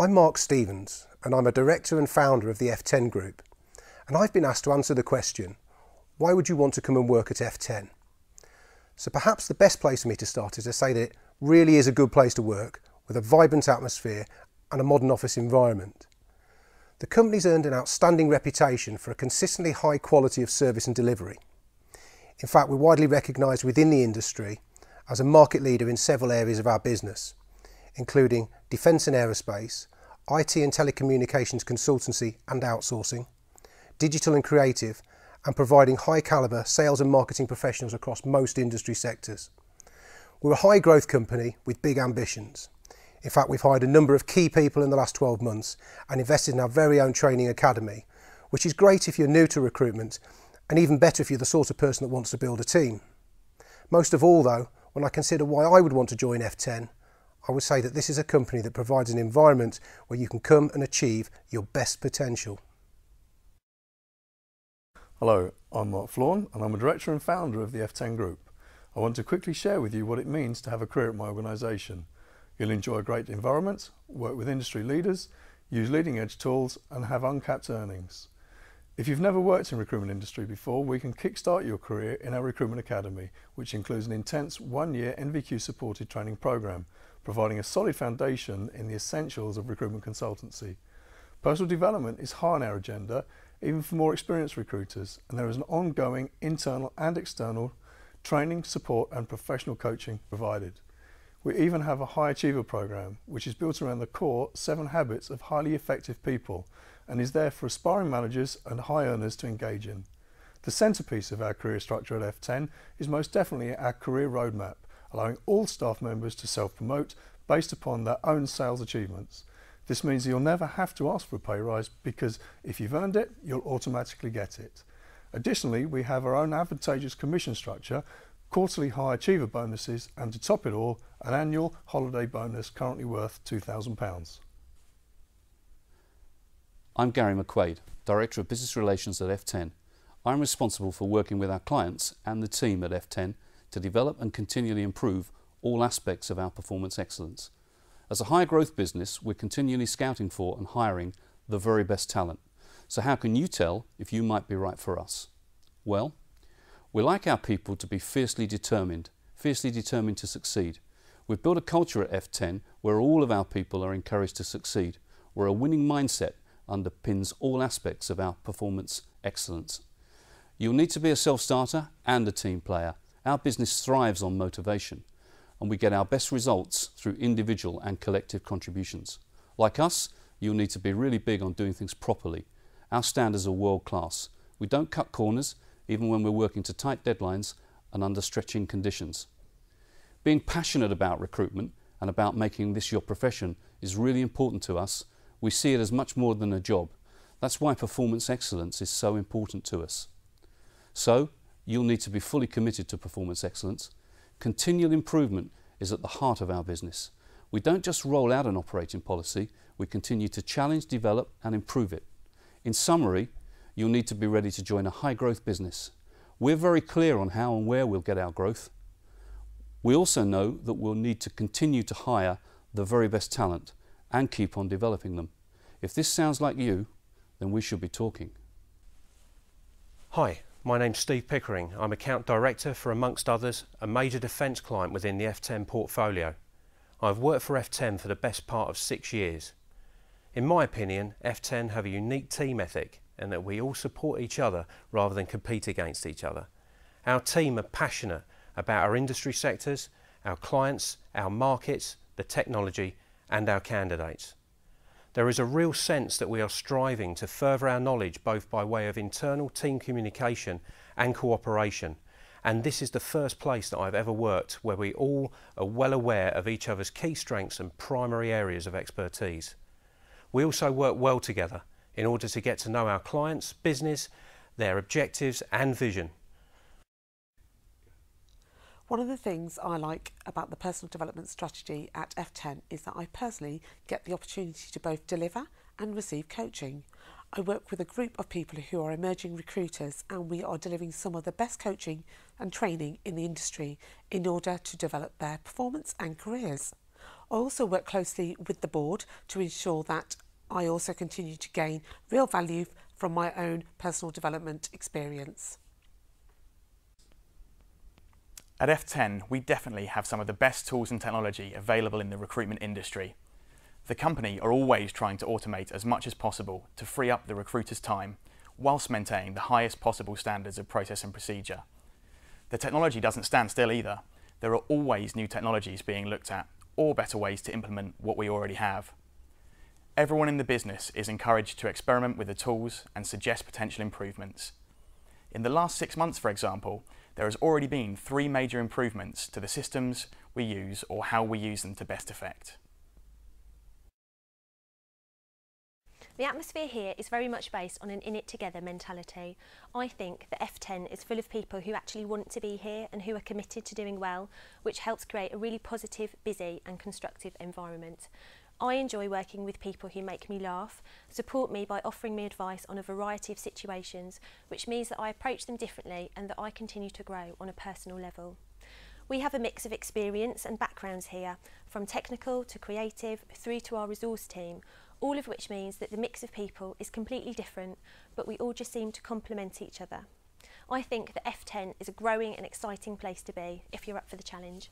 I'm Mark Stevens and I'm a director and founder of the F10 Group, and I've been asked to answer the question, why would you want to come and work at F10? So perhaps the best place for me to start is to say that it really is a good place to work with a vibrant atmosphere and a modern office environment. The company's earned an outstanding reputation for a consistently high quality of service and delivery. In fact, we're widely recognised within the industry as a market leader in several areas of our business, including Defence and Aerospace, IT and Telecommunications consultancy and outsourcing, digital and creative, and providing high calibre sales and marketing professionals across most industry sectors. We're a high growth company with big ambitions. In fact, we've hired a number of key people in the last 12 months and invested in our very own training academy, which is great if you're new to recruitment and even better if you're the sort of person that wants to build a team. Most of all though, when I consider why I would want to join F10, I would say that this is a company that provides an environment where you can come and achieve your best potential. Hello, I'm Mark Flawn and I'm a director and founder of the F10 Group. I want to quickly share with you what it means to have a career at my organisation. You'll enjoy a great environment, work with industry leaders, use leading edge tools and have uncapped earnings. If you've never worked in the recruitment industry before, we can kickstart your career in our Recruitment Academy, which includes an intense one-year NVQ supported training programme, providing a solid foundation in the essentials of recruitment consultancy. Personal development is high on our agenda, even for more experienced recruiters, and there is an ongoing internal and external training, support and professional coaching provided. We even have a high achiever programme, which is built around the core 7 habits of highly effective people and is there for aspiring managers and high earners to engage in. The centrepiece of our career structure at F10 is most definitely our career roadmap, allowing all staff members to self-promote based upon their own sales achievements. This means you'll never have to ask for a pay rise because if you've earned it, you'll automatically get it. Additionally, we have our own advantageous commission structure, quarterly high achiever bonuses, and to top it all, an annual holiday bonus currently worth £2,000. I'm Gary McQuaid, Director of Business Relations at F10. I'm responsible for working with our clients and the team at F10 to develop and continually improve all aspects of our performance excellence. As a high growth business, we're continually scouting for and hiring the very best talent. So how can you tell if you might be right for us? Well, we like our people to be fiercely determined to succeed. We've built a culture at F10 where all of our people are encouraged to succeed, where a winning mindset underpins all aspects of our performance excellence. You'll need to be a self-starter and a team player. Our business thrives on motivation, and we get our best results through individual and collective contributions. Like us, you'll need to be really big on doing things properly. Our standards are world class. We don't cut corners, even when we're working to tight deadlines and under stretching conditions. Being passionate about recruitment and about making this your profession is really important to us. We see it as much more than a job. That's why performance excellence is so important to us. So, you'll need to be fully committed to performance excellence. Continual improvement is at the heart of our business. We don't just roll out an operating policy, we continue to challenge, develop and improve it. In summary, you'll need to be ready to join a high growth business. We're very clear on how and where we'll get our growth. We also know that we'll need to continue to hire the very best talent and keep on developing them. If this sounds like you, then we should be talking. Hi, my name's Steve Pickering. I'm Account Director for, amongst others, a major defence client within the F10 portfolio. I've worked for F10 for the best part of 6 years. In my opinion, F10 have a unique team ethic and that we all support each other rather than compete against each other. Our team are passionate about our industry sectors, our clients, our markets, the technology and our candidates. There is a real sense that we are striving to further our knowledge both by way of internal team communication and cooperation, and this is the first place that I've ever worked where we all are well aware of each other's key strengths and primary areas of expertise. We also work well together in order to get to know our clients' business, their objectives and vision. One of the things I like about the personal development strategy at F10 is that I personally get the opportunity to both deliver and receive coaching. I work with a group of people who are emerging recruiters and we are delivering some of the best coaching and training in the industry in order to develop their performance and careers. I also work closely with the board to ensure that I also continue to gain real value from my own personal development experience. At F10, we definitely have some of the best tools and technology available in the recruitment industry. The company are always trying to automate as much as possible to free up the recruiter's time, whilst maintaining the highest possible standards of process and procedure. The technology doesn't stand still either. There are always new technologies being looked at, or better ways to implement what we already have. Everyone in the business is encouraged to experiment with the tools and suggest potential improvements. In the last 6 months, for example, there has already been 3 major improvements to the systems we use or how we use them to best effect. The atmosphere here is very much based on an in-it-together mentality. I think that F10 is full of people who actually want to be here and who are committed to doing well, which helps create a really positive, busy and constructive environment. I enjoy working with people who make me laugh, support me by offering me advice on a variety of situations, which means that I approach them differently and that I continue to grow on a personal level. We have a mix of experience and backgrounds here, from technical to creative through to our resource team, all of which means that the mix of people is completely different, but we all just seem to complement each other. I think that F10 is a growing and exciting place to be if you're up for the challenge.